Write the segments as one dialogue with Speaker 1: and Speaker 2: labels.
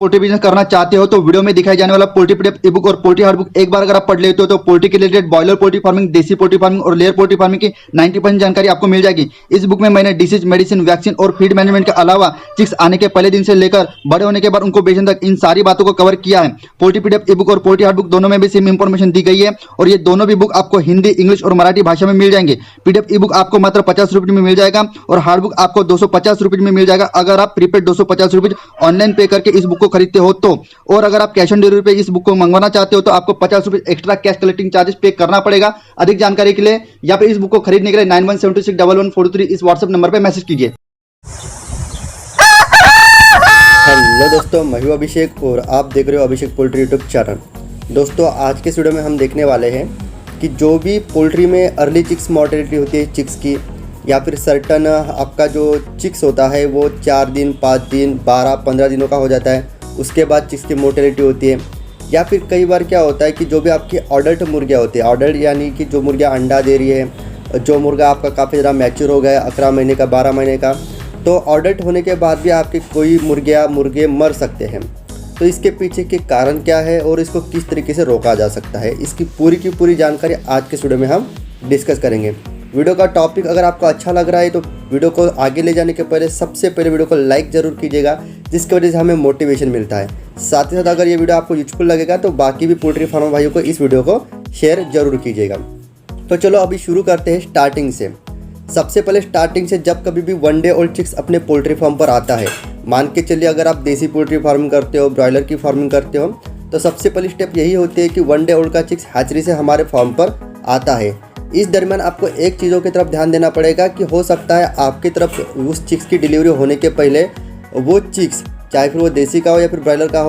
Speaker 1: Poultry business करना चाहते हो तो वीडियो में दिखाई जाने वाला पोल्ट्री पीडीएफ ई बुक और पोल्ट्री हार्ड बुक एक बार अगर आप पढ़ लेते हो तो पोल्ट्री के रिलेटेड बॉयलर पोल्ट्री फार्मिंग, देसी पोल्ट्री फार्मिंग और लेयर पोल्ट्री फार्मिंग की 90% जानकारी आपको मिल जाएगी। इस बुक में मैंने डिसीज, मेडिसिन, वैक्सीन और फीड मैनेजमेंट के अलावा चिक्स आने के पहले दिन से लेकर बड़े होने के बाद उनको बेचने तक इन सारी बातों को कवर किया है। पोल्ट्री पीडीएफ ई बुक और पोल्ट्री हार्ड बुक दोनों में भी सेम इंफॉर्मेशन दी गई है और ये दोनों भी बुक आपको हिंदी, इंग्लिश और मराठी भाषा में मिल जाएंगे। पीडीएफ ई बुक आपको मात्र 50 रुपये में मिल जाएगा और हार्ड बुक आपको 250 रुपये में मिल जाएगा अगर आप प्रीपेड 250 रुपये ऑनलाइन पे करके इस बुक को खरीदते हो तो। और अगर आप कैश ऑन डिलीवरी पे इस बुक को मंगवाना चाहते हो तो आपको 50 रुपये एक्स्ट्रा कैश कलेक्टिंग चार्जेस पे करना पड़ेगा। अधिक जानकारी के लिए या फिर इस बुक को खरीदने के लिए 91761143 इस व्हाट्सएप नंबर पे मैसेज कीजिए।
Speaker 2: हेलो दोस्तों, मैं हूं अभिषेक और आप देख रहे हो अभिषेक पोल्ट्री यूट्यूब चैनल। दोस्तों, आज के वीडियो में हम देखने वाले हैं कि जो भी पोल्ट्री में अर्ली चिक्स मॉर्टेलिटी होती है चिक्स की, या फिर सर्टन आपका जो चिक्स होता है वो 4 दिन, 5 दिन, 12, 15 दिनों का हो जाता है, उसके बाद चिक्स की मोर्टेलिटी होती है। या फिर कई बार क्या होता है कि जो भी आपकी ऑर्डर्ड मुर्गियाँ होती है, ऑर्डर्ड यानी कि जो मुर्गियाँ अंडा दे रही है, जो मुर्गा आपका काफ़ी ज़्यादा मैच्योर हो गया है 11 महीने का, 12 महीने का, तो ऑर्डर्ड होने के बाद भी आपके कोई मुर्गे मर सकते हैं। तो इसके पीछे के कारण क्या है और इसको किस तरीके से रोका जा सकता है, इसकी पूरी की पूरी जानकारी आज के वीडियो में हम डिस्कस करेंगे। वीडियो का टॉपिक अगर आपको अच्छा लग रहा है तो वीडियो को आगे ले जाने के पहले सबसे पहले वीडियो को लाइक ज़रूर कीजिएगा, जिसकी वजह से हमें मोटिवेशन मिलता है। साथ ही साथ अगर ये वीडियो आपको यूजफुल लगेगा तो बाकी भी पोल्ट्री फार्मर भाइयों को इस वीडियो को शेयर जरूर कीजिएगा। तो चलो अभी शुरू करते हैं स्टार्टिंग से। सबसे पहले स्टार्टिंग से, जब कभी भी 1 डे ओल्ड चिक्स अपने पोल्ट्री फार्म पर आता है, मान के चलिए अगर आप देसी पोल्ट्री फार्मिंग करते हो, ब्रॉयलर की फार्मिंग करते हो, तो सबसे पहली स्टेप यही होती है कि 1 डे ओल्ड का चिक्स हैचरी से हमारे फार्म पर आता है। इस दरमियान आपको एक चीज़ों की तरफ ध्यान देना पड़ेगा कि हो सकता है आपकी तरफ उस चिक्स की डिलीवरी होने के पहले वो चिक्स, चाहे फिर वो देसी का हो या फिर ब्रॉयलर का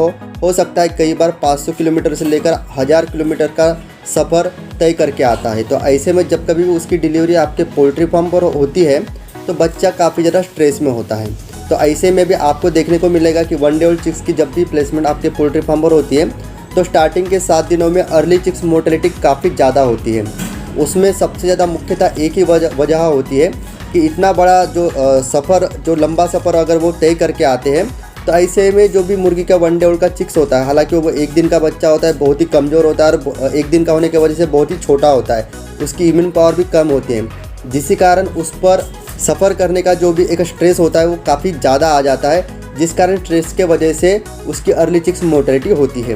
Speaker 2: हो सकता है कई बार 500 किलोमीटर से लेकर 1000 किलोमीटर का सफ़र तय करके आता है। तो ऐसे में जब कभी भी उसकी डिलीवरी आपके पोल्ट्री फार्म पर होती है तो बच्चा काफ़ी ज़्यादा स्ट्रेस में होता है। तो ऐसे में भी आपको देखने को मिलेगा कि 1 डे ओल्ड चिक्स की जब भी प्लेसमेंट आपके पोल्ट्री फार्म पर होती है तो स्टार्टिंग के 7 दिनों में अर्ली चिक्स मोर्टेलिटी काफ़ी ज़्यादा होती है। उसमें सबसे ज़्यादा मुख्यतः एक ही वजह होती है कि इतना बड़ा जो सफ़र, जो लंबा सफ़र अगर वो तय करके आते हैं तो ऐसे में जो भी मुर्गी का 1 डे ओल्ड का चिक्स होता है, हालांकि वो 1 दिन का बच्चा होता है, बहुत ही कमज़ोर होता है और 1 दिन का होने की वजह से बहुत ही छोटा होता है, उसकी इम्यून पावर भी कम होती है, जिस कारण उस पर सफ़र करने का जो भी एक स्ट्रेस होता है वो काफ़ी ज़्यादा आ जाता है, जिस कारण स्ट्रेस के वजह से उसकी अर्ली चिक्स मोर्टेलिटी होती है।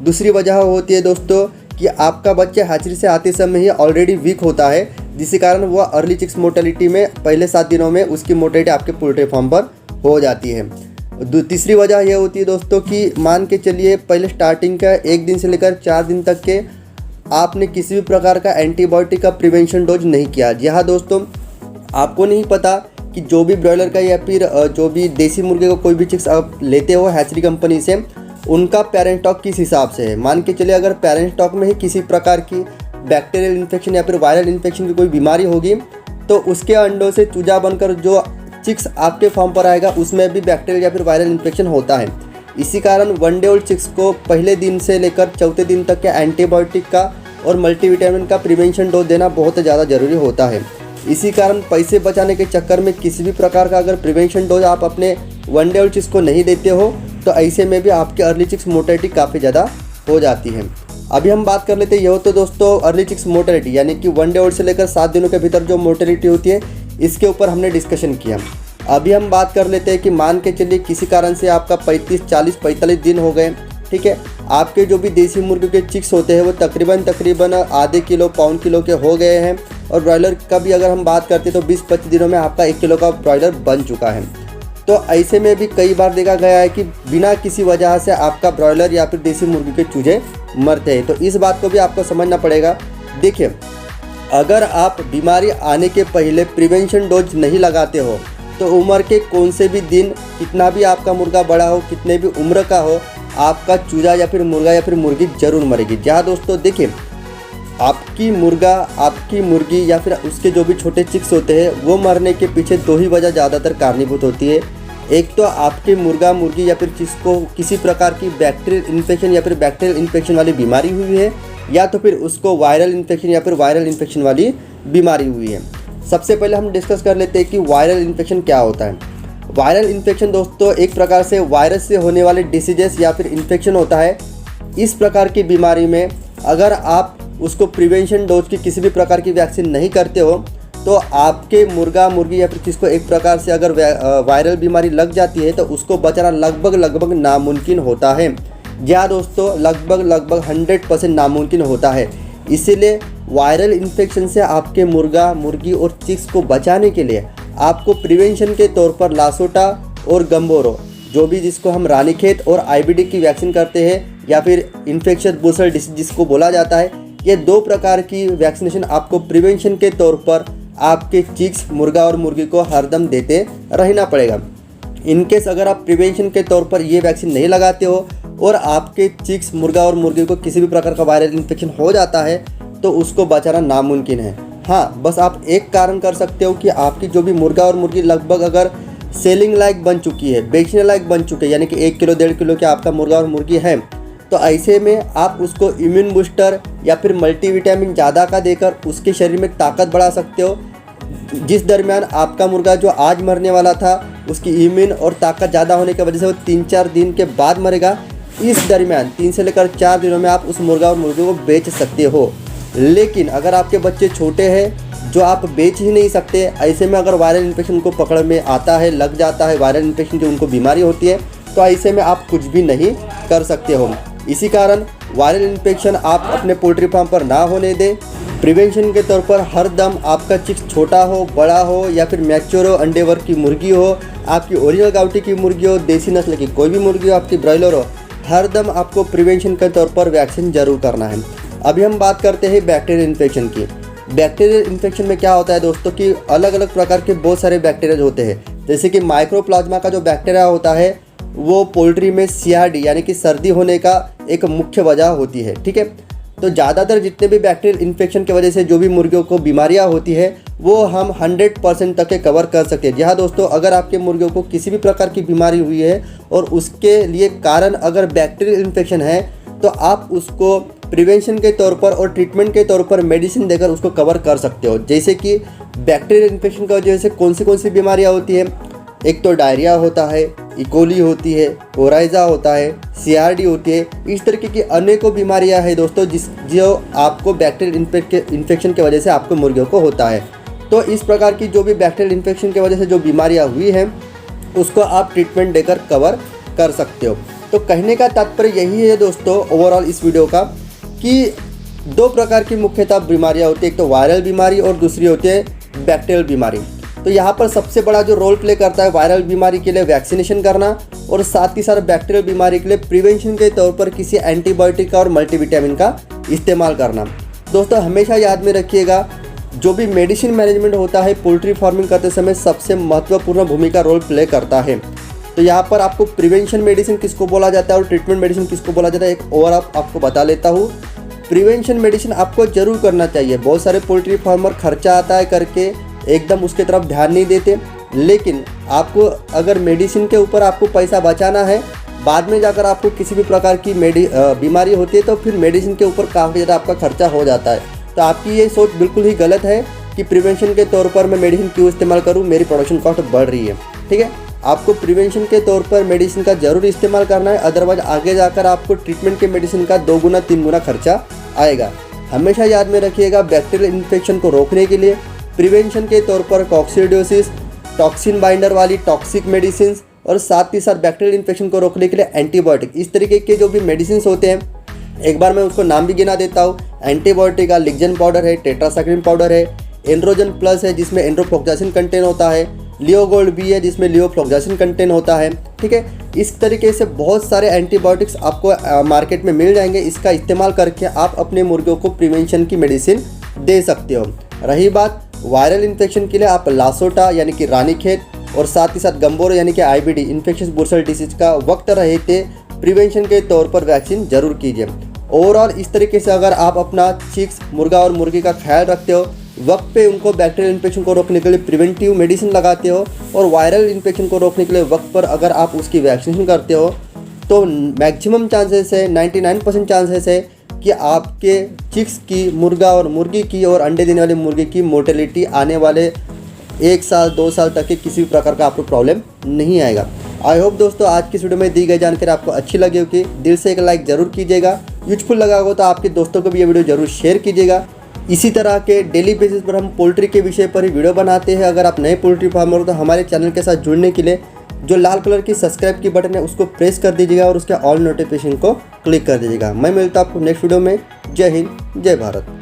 Speaker 2: दूसरी वजह होती है दोस्तों कि आपका बच्चा हैचरी से आते समय ही ऑलरेडी वीक होता है, जिस कारण वह अर्ली चिक्स मोर्टेलिटी में पहले 7 दिनों में उसकी मोर्टेलिटी आपके पोल्ट्री फार्म पर हो जाती है। तीसरी वजह यह होती है दोस्तों कि मान के चलिए पहले स्टार्टिंग का 1 दिन से लेकर 4 दिन तक के आपने किसी भी प्रकार का एंटीबायोटिक का प्रिवेंशन डोज नहीं किया। जी हाँ दोस्तों, आपको नहीं पता कि जो भी ब्रॉयलर का या फिर जो भी देसी मुर्गे को कोई भी चिक्स आप लेते हो हैचरी कंपनी से, उनका पेरेंट स्टॉक किस हिसाब से है। मान के चलिए अगर पेरेंट स्टॉक में ही किसी प्रकार की बैक्टीरियल इन्फेक्शन या फिर वायरल इन्फेक्शन की कोई बीमारी होगी तो उसके अंडों से चूजा बनकर जो चिक्स आपके फार्म पर आएगा उसमें भी बैक्टीरियल या फिर वायरल इन्फेक्शन होता है। इसी कारण 1 डे ओल्ड चिक्स को पहले दिन से लेकर 4थे दिन तक के एंटीबायोटिक का और मल्टीविटामिन का प्रिवेंशन डोज देना बहुत ज़्यादा ज़रूरी होता है। इसी कारण पैसे बचाने के चक्कर में किसी भी प्रकार का अगर प्रिवेंशन डोज आप अपने 1 डे ओल्ड चिक्स को नहीं देते हो तो ऐसे में भी आपकी अर्ली चिक्स मोर्टेलिटी काफ़ी ज़्यादा हो जाती है। अभी हम बात कर लेते हैं, यह तो दोस्तों अर्ली चिक्स मोर्टेलिटी यानी कि 1 डे ओल्ड से लेकर 7 दिनों के भीतर जो मोर्टेलिटी होती है इसके ऊपर हमने डिस्कशन किया। अभी हम बात कर लेते हैं कि मान के चलिए किसी कारण से आपका 35, 40, 45 दिन हो गए, ठीक है, आपके जो भी देसी मुर्गे के चिक्स होते हैं वो तकरीबन आधे किलो, पौन किलो के हो गए हैं, और ब्रॉयलर का भी अगर हम बात करते हैं तो 20-25 दिनों में आपका 1 किलो का ब्रॉयलर बन चुका है। तो ऐसे में भी कई बार देखा गया है कि बिना किसी वजह से आपका ब्रॉयलर या फिर देसी मुर्गी के चूजे मरते हैं। तो इस बात को भी आपको समझना पड़ेगा। देखिए, अगर आप बीमारी आने के पहले प्रिवेंशन डोज नहीं लगाते हो तो उम्र के कौन से भी दिन, कितना भी आपका मुर्गा बड़ा हो, कितने भी उम्र का हो, आपका चूजा या फिर मुर्गा या फिर मुर्गी जरूर मरेगी। जहाँ दोस्तों देखिए, आपकी मुर्गा, आपकी मुर्गी या फिर उसके जो भी छोटे चिक्स होते हैं वो मरने के पीछे 2 ही वजह ज़्यादातर कारणीभूत होती है। एक तो आपके मुर्गा, मुर्गी या फिर चिक्स को किसी प्रकार की बैक्टीरियल इन्फेक्शन या फिर बैक्टीरियल इन्फेक्शन वाली बीमारी हुई है, या तो फिर उसको वायरल इन्फेक्शन या फिर वायरल इन्फेक्शन वाली बीमारी हुई है। सबसे पहले हम डिस्कस कर लेते हैं कि वायरल इन्फेक्शन क्या होता है। वायरल इन्फेक्शन दोस्तों एक प्रकार से वायरस से होने वाले डिसीजेस या फिर इन्फेक्शन होता है। इस प्रकार की बीमारी में अगर आप उसको प्रिवेंशन डोज की किसी भी प्रकार की वैक्सीन नहीं करते हो तो आपके मुर्गा मुर्गी या फिर किसको एक प्रकार से अगर वायरल बीमारी लग जाती है तो उसको बचाना लगभग नामुमकिन होता है। या दोस्तों लगभग 100% नामुमकिन होता है। इसीलिए वायरल इन्फेक्शन से आपके मुर्गा मुर्गी और चिक्स को बचाने के लिए आपको प्रिवेंशन के तौर पर लासोटा और गंबोरो, जो भी जिसको हम रानीखेत और आईबीडी की वैक्सीन करते हैं या फिर इन्फेक्शियस बुशल डिसीज जिसको बोला जाता है, ये 2 प्रकार की वैक्सीनेशन आपको प्रिवेंशन के तौर पर आपके चिक्स मुर्गा और मुर्गी को हरदम देते रहना पड़ेगा। इनकेस अगर आप प्रिवेंशन के तौर पर ये वैक्सीन नहीं लगाते हो और आपके चिक्स मुर्गा और मुर्गी को किसी भी प्रकार का वायरल इन्फेक्शन हो जाता है तो उसको बचाना नामुमकिन है। हाँ, बस आप एक कारण कर सकते हो कि आपकी जो भी मुर्गा और मुर्गी लगभग अगर सेलिंग लायक बन चुकी है, बेचने लायक बन चुके हैं, यानी कि 1 किलो 1.5 किलो के आपका मुर्गा और मुर्गी है, तो ऐसे में आप उसको इम्यून बूस्टर या फिर मल्टीविटामिन ज़्यादा का देकर उसके शरीर में ताकत बढ़ा सकते हो। जिस दरमियान आपका मुर्गा जो आज मरने वाला था उसकी इम्यून और ताकत ज़्यादा होने की वजह से वो 3-4 दिन के बाद मरेगा। इस दरमियान 3 से लेकर 4 दिनों में आप उस मुर्गा और मुर्गी को बेच सकते हो। लेकिन अगर आपके बच्चे छोटे हैं जो आप बेच ही नहीं सकते, ऐसे में अगर वायरल इन्फेक्शन उनको पकड़ में आता है, लग जाता है, वायरल इन्फेक्शन जो उनको बीमारी होती है, तो ऐसे में आप कुछ भी नहीं कर सकते हो। इसी कारण वायरल इन्फेक्शन आप अपने पोल्ट्री फार्म पर ना होने दें। प्रिवेंशन के तौर पर हर दम आपका चिक्स छोटा हो, बड़ा हो या फिर मैच्योर हो, अंडे वर्ग की मुर्गी हो, आपकी ओरिजिनल गाउटी की मुर्गी हो, देसी नस्ल की कोई भी मुर्गी हो, आपकी ब्रॉयलर हो, हर दम आपको प्रिवेंशन के तौर पर वैक्सीन जरूर करना है। अभी हम बात करते हैं बैक्टीरियल इन्फेक्शन की। बैक्टीरियल इन्फेक्शन में क्या होता है दोस्तों कि अलग अलग प्रकार के बहुत सारे बैक्टीरिया होते हैं। जैसे कि माइक्रोप्लाज्मा का जो बैक्टीरिया होता है वो पोल्ट्री में CRD यानी कि सर्दी होने का एक मुख्य वजह होती है। ठीक है, तो ज़्यादातर जितने भी बैक्टीरियल इन्फेक्शन की वजह से जो भी मुर्गियों को बीमारियां होती है वो हम 100% तक के कवर कर सकते हैं। जी हाँ दोस्तों, अगर आपके मुर्गियों को किसी भी प्रकार की बीमारी हुई है और उसके लिए कारण अगर बैक्टीरियल इन्फेक्शन है तो आप उसको प्रिवेंशन के तौर पर और ट्रीटमेंट के तौर पर मेडिसिन देकर उसको कवर कर सकते हो। जैसे कि बैक्टीरियल इन्फेक्शन की वजह से कौन सी बीमारियाँ होती है, एक तो डायरिया होता है, इकोली होती है, ओराइजा होता है, CRD होती है। इस तरीके की अनेकों बीमारियां हैं दोस्तों जो आपको बैक्टीरियल इन्फेक्शन की वजह से आपको मुर्गियों को होता है। तो इस प्रकार की जो भी बैक्टीरियल इन्फेक्शन की वजह से जो बीमारियां हुई हैं उसको आप ट्रीटमेंट देकर कवर कर सकते हो। तो कहने का तात्पर्य यही है दोस्तों ओवरऑल इस वीडियो का कि 2 प्रकार की मुख्यतः बीमारियाँ होती है, एक तो वायरल बीमारी और दूसरी होती है बैक्टीरियल बीमारी। तो यहाँ पर सबसे बड़ा जो रोल प्ले करता है वायरल बीमारी के लिए वैक्सीनेशन करना और साथ ही साथ बैक्टीरियल बीमारी के लिए प्रिवेंशन के तौर पर किसी एंटीबायोटिक का और मल्टीविटामिन का इस्तेमाल करना। दोस्तों हमेशा याद में रखिएगा, जो भी मेडिसिन मैनेजमेंट होता है पोल्ट्री फार्मिंग करते समय सबसे महत्वपूर्ण भूमिका रोल प्ले करता है। तो यहाँ पर आपको प्रिवेंशन मेडिसिन किसको बोला जाता है और ट्रीटमेंट मेडिसिन किसको बोला जाता है एक और आपको बता लेता हूँ। प्रिवेंशन मेडिसिन आपको जरूर करना चाहिए। बहुत सारे पोल्ट्री फार्मर खर्चा आता है करके एकदम उसके तरफ ध्यान नहीं देते, लेकिन आपको अगर मेडिसिन के ऊपर आपको पैसा बचाना है, बाद में जाकर आपको किसी भी प्रकार की बीमारी होती है तो फिर मेडिसिन के ऊपर काफ़ी ज़्यादा आपका खर्चा हो जाता है। तो आपकी ये सोच बिल्कुल ही गलत है कि प्रिवेंशन के तौर पर मैं मेडिसिन क्यों इस्तेमाल करूँ, मेरी प्रोडक्शन कॉस्ट बढ़ रही है। ठीक है, आपको प्रिवेंशन के तौर पर मेडिसिन का ज़रूर इस्तेमाल करना है, अदरवाइज आगे जाकर आपको ट्रीटमेंट के मेडिसिन का 2 गुना 3 गुना खर्चा आएगा। हमेशा याद में रखिएगा, बैक्टीरियल इन्फेक्शन को रोकने के लिए प्रिवेंशन के तौर पर कॉक्सीडियोसिस, टॉक्सिन बाइंडर वाली टॉक्सिक मेडिसिन और साथ ही साथ बैक्टीरियल इन्फेक्शन को रोकने के लिए एंटीबायोटिक, इस तरीके के जो भी मेडिसिन होते हैं, एक बार मैं उसको नाम भी गिना देता हूँ। एंटीबायोटिक का लिग्जन पाउडर है, टेट्रासाइक्लिन पाउडर है, एंड्रोजन प्लस है जिसमें एंड्रोफ्लोक्सासिन कंटेन होता है, लियोगोल्ड भी है जिसमें लियोफ्लोक्सासिन कंटेन होता है। ठीक है, इस तरीके से बहुत सारे एंटीबायोटिक्स आपको मार्केट में मिल जाएंगे। इसका इस्तेमाल करके आप अपने मुर्गियों को प्रिवेंशन की मेडिसिन दे सकते हो। रही बात वायरल इन्फेक्शन के लिए आप लासोटा यानी कि रानीखेत और साथ ही साथ गंबोरो यानी कि IBD इन्फेक्शियस बुशल डिसीज का वक्त रहते प्रिवेंशन के तौर पर वैक्सीन जरूर कीजिए। ओवरऑल इस तरीके से अगर आप अपना चिक्स मुर्गा और मुर्गी का ख्याल रखते हो, वक्त पे उनको बैक्टीरियल इन्फेक्शन को रोकने के लिए प्रिवेंटिव मेडिसिन लगाते हो और वायरल इन्फेक्शन को रोकने के लिए वक्त पर अगर आप उसकी वैक्सीनेशन करते हो, तो मैक्सिमम चांसेस है, 99% चांसेस है कि आपके चिक्स की, मुर्गा और मुर्गी की और अंडे देने वाली मुर्गी की मोर्टेलिटी आने वाले 1 साल 2 साल तक के किसी भी प्रकार का आपको प्रॉब्लम नहीं आएगा। आई होप दोस्तों आज की वीडियो में दी गई जानकारी आपको अच्छी लगी होगी। दिल से एक लाइक ज़रूर कीजिएगा। यूजफुल लगा हो तो आपके दोस्तों को भी ये वीडियो ज़रूर शेयर कीजिएगा। इसी तरह के डेली बेसिस पर हम पोल्ट्री के विषय पर ही वीडियो बनाते हैं। अगर आप नए पोल्ट्री फार्मर हो तो हमारे चैनल के साथ जुड़ने के लिए जो लाल कलर की सब्सक्राइब की बटन है उसको प्रेस कर दीजिएगा और उसके ऑल नोटिफिकेशन को क्लिक कर दीजिएगा। मैं मिलता हूँ आपको नेक्स्ट वीडियो में। जय हिंद, जय भारत।